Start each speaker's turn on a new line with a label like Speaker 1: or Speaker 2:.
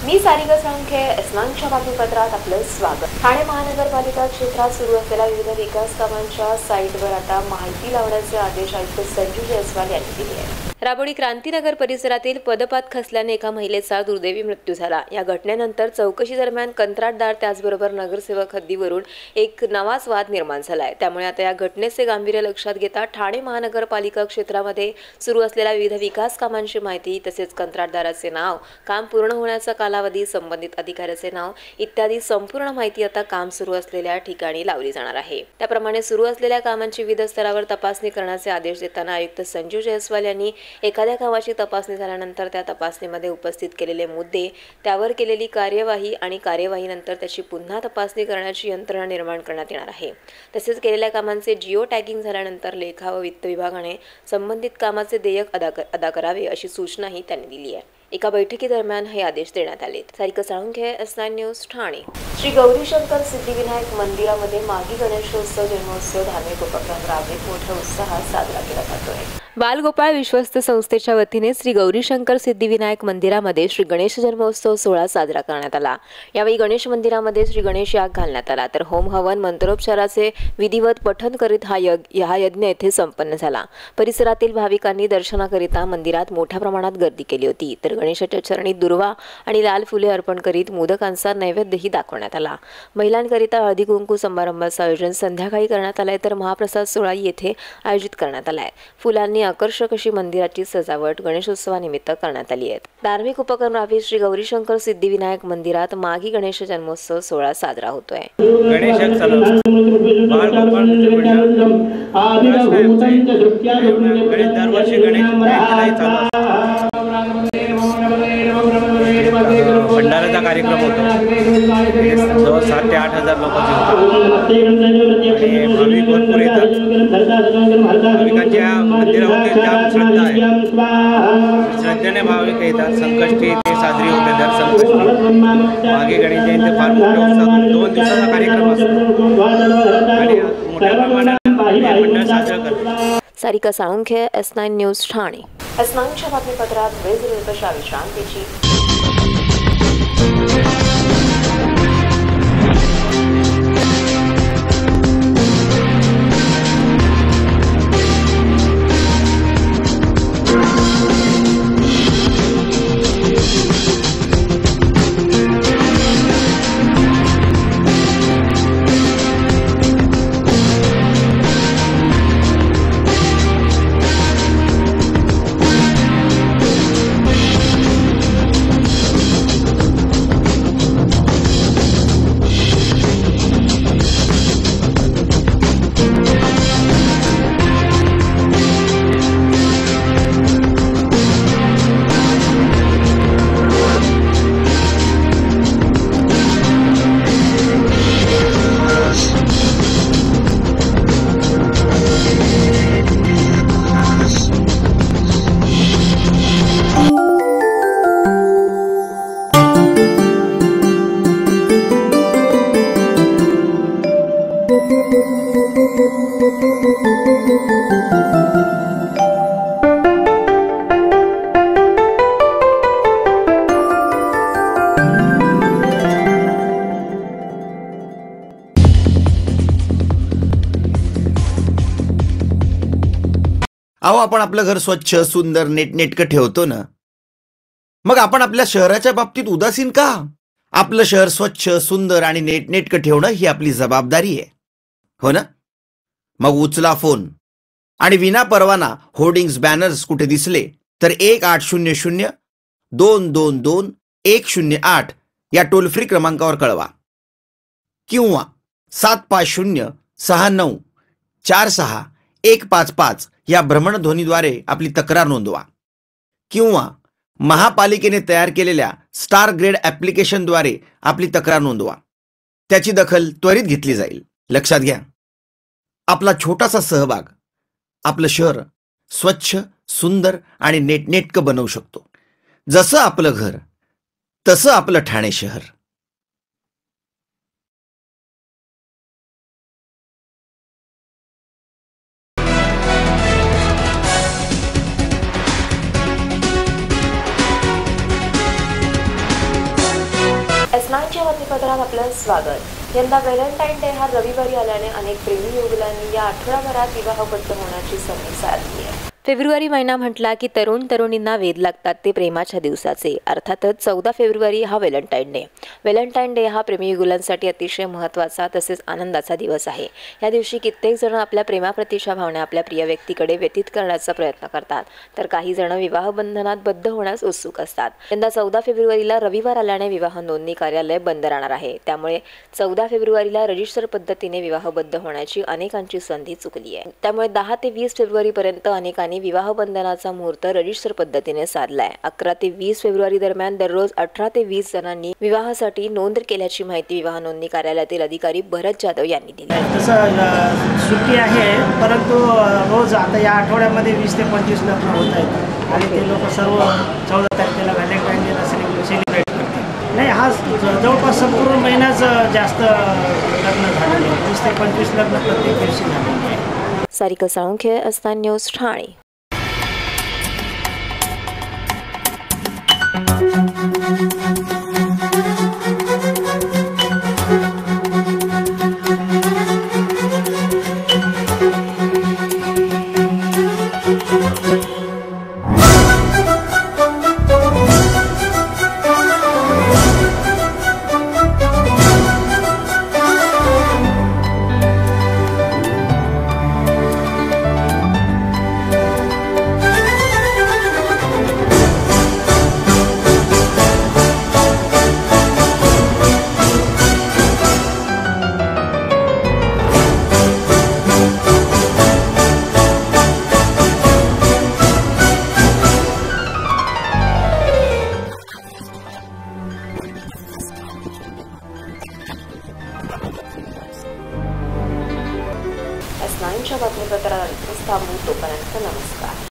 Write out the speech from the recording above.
Speaker 1: मी सारिका साळुंखे, एसनांच्या बातमीपत्रात आपलं स्वागत। ठाणे महानगरपालिका क्षेत्रात सुरू असलेल्या विविध विकास कामांच्या साईटवर आता माहिती लावण्याचे आदेश आयुक्त संजू जयस्वाल यांनी दिले आहेत। राबोडी क्रांतीनगर परिसरातील पदपात खचल्याने एका महिलेचा दुर्दैवी मृत्यू झाला। या घटनेनंतर चौकशी दरम्यान कंत्राटदार त्याचबरोबर नगरसेवक हद्दीवरून एक नवाच वाद निर्माण झालाय। त्यामुळे आता या घटनेचे गांभीर्य लक्षात घेता ठाणे महानगरपालिका क्षेत्रामध्ये सुरू असलेल्या विविध विकास कामांची माहिती तसेच कंत्राटदाराचे नाव, काम पूर्ण होण्याचा कालावधी, संबंधित अधिकाऱ्याचे नाव इत्यादी संपूर्ण माहिती आता काम सुरू असलेल्या ठिकाणी लावली जाणार आहे। त्याप्रमाणे सुरू असलेल्या कामांची विविध स्तरावर तपासणी करण्याचे आदेश देताना आयुक्त संजू जयस्वाल यांनी एखाद्या कामाची तपासणी झाल्यानंतर त्या तपासणीमध्ये उपस्थित केलेले मुद्दे, त्यावर केलेली कार्यवाही आणि कार्यवाहीनंतर त्याची पुन्हा तपासणी करण्याची यंत्रणा निर्माण करण्यात येणार आहे। तसेच केलेल्या कामांचे जिओ टॅगिंग झाल्यानंतर लेखा व वित्त विभागाने संबंधित कामाचे देयक अदा करावे अशी सूचनाही त्यांनी दिली आहे। एका बैठकीदरम्यान हे आदेश देण्यात आले। Sarika Salunkhe, S9 news, Thane. श्री गौरीशंकर सिद्धिविनायक मंदिरामध्ये मागी गणेशोत्सव जन्मोत्सव धार्मिक उपक्रम राबवित मोठ्या उत्साहात साजरा केला जातोय। बालगोपाळ विश्वस्त संस्थेच्या वतीने श्री गौरीशंकर सिद्धिविनायक मंदिरामध्ये श्री गणेश जन्मोत्सव सोहळा साजरा करण्यात आला। यावेळी गणेश मंदिरामध्ये श्री गणेश याग घालण्यात आला, तर होम हवन मंत्रोपचाराचे विधिवत पठण करीत हा यज्ञ येथे संपन्न झाला। परिसरातील भाविकांनी दर्शनाकरिता मंदिरात मोठ्या प्रमाणात गर्दी केली होती, तर गणेशाच्या चरणी दुर्वा आणि लाल फुले अर्पण करीत मोदकांचा नैवेद्यही दाखवण्यात आला। महिलांकरिता हळदी कुंकू समारंभाचं आयोजन संध्याकाळी करण्यात आलंय, तर महाप्रसाद सोहळा येथे आयोजित करण्यात आलाय। फुलांनी आकर्षक अशी मंदिराची सजावट गणेशोत्सवानिमित्त करण्यात आली आहे। धार्मिक उपक्रम राबवित श्री गौरीशंकर सिद्धिविनायक मंदिरात मागी गणेश जन्मोत्सव सोहळा साजरा होतोय।
Speaker 2: भंडाराचा कार्यक्रम होतो, जवळ 7,000 ते 8,000 लोकांचे होते। भाविक भरपूर येतात। भाविकांच्या मंदिरावरती जाम श्रद्धा आहे, श्रद्धेने भाविक येतात। संकष्टी ते साजरी होते, दर संकष्टी मागे गणेश जयंती फार मोठ्या उत्साहात 2 दिवसाचा कार्यक्रम असतो आणि मोठ्या प्रमाणात मंडळ साजरा करतात।
Speaker 1: Sarika Salunkhe, S9 news, Thane. S9च्या बातमीपत्रात वेळ विश्रांतीची।
Speaker 3: अहो, आपण आपलं घर स्वच्छ, सुंदर, नेटनेटकं ठेवतो ना, मग आपण आपल्या शहराच्या बाबतीत उदासीन का? आपलं शहर स्वच्छ, सुंदर आणि नेटनेटकं ठेवणं ही आपली जबाबदारी आहे, हो ना? मग उचला फोन आणि विना परवाना होर्डिंग्स, बॅनर्स कुठे दिसले तर 1800-222-108 या टोल फ्री क्रमांकावर कळवा किंवा 7506946-155 या भ्रमणध्वनीद्वारे आपली तक्रार नोंदवा किंवा महापालिकेने तयार केलेल्या स्टार ग्रेड ॲप्लिकेशनद्वारे आपली तक्रार नोंदवा। त्याची दखल त्वरित घेतली जाईल। लक्षात घ्या, आपला छोटासा सहभाग आपलं शहर स्वच्छ, सुंदर आणि नेटनेटकं बनवू शकतो। जसं आपलं घर तसं आपलं ठाणे शहर।
Speaker 1: S9च्या बातमीपत्रात आपलं स्वागत। यंदा व्हॅलेंटाईन डे हा रविवारी आल्याने अनेक प्रेमी युगुलांनी या आठवड्याभरात विवाहबद्ध होण्याची संधी साधली आहे। फेब्रुवारी महिना म्हटला की तरुण तरुणींना वेध लागतात ते प्रेमाच्या दिवसाचे। अर्थातच 14 फेब्रुवारी हा व्हॅलेंटाईन डे। व्हॅलेंटाईन डे हा प्रेमी युगुलांसाठी अतिशय महत्त्वाचा तसेच आनंदाचा दिवस आहे। या दिवशी कित्येक जण आपल्या प्रेमाप्रतीच्या भावना आपल्या प्रिय व्यक्तीकडे व्यतीत करण्याचा प्रयत्न करतात, तर काही जण विवाह बंधनात बद्ध होण्यास उत्सुक असतात। यंदा 14 फेब्रुवारीला रविवार आल्याने विवाह नोंदणी कार्यालय बंद राहणार आहे। त्यामुळे 14 फेब्रुवारीला रजिस्टर पद्धतीने विवाहबद्ध होण्याची अनेकांची संधी चुकली आहे। त्यामुळे 10 ते 20 फेब्रुवारीपर्यंत अनेकांनी विवाह बंधनाचा मुहूर्त रजिस्टर पद्धतीने साधलाय। 11 ते 20 फेब्रुवारी दरम्यान दररोज 18 ते 20 जणांनी विवाहासाठी नोंद केल्याची माहिती विवाह नोंदणी कार्यालयातील अधिकारी भरत जाधव यांनी दिली।
Speaker 4: तसं सुट्टी आहे, परंतु रोज आता या आठवड्यामध्ये 20 ते 25 लग्न होत आहेत आणि ते लोक सर्व 14 तारखेला व्हॅलेंटाईन डेला सेलिब्रेट करतात। नाही, हा जवळपास संपूर्ण महिनाच जास्त लग्न झालेले, 20 ते 25 लग्न प्रत्येक दिवशी झालेले आहे।
Speaker 1: Sarika Salunkhe, S9 news, Thane. S9च्या बातमीपत्रात थांबू, तोपर्यंत नमस्कार।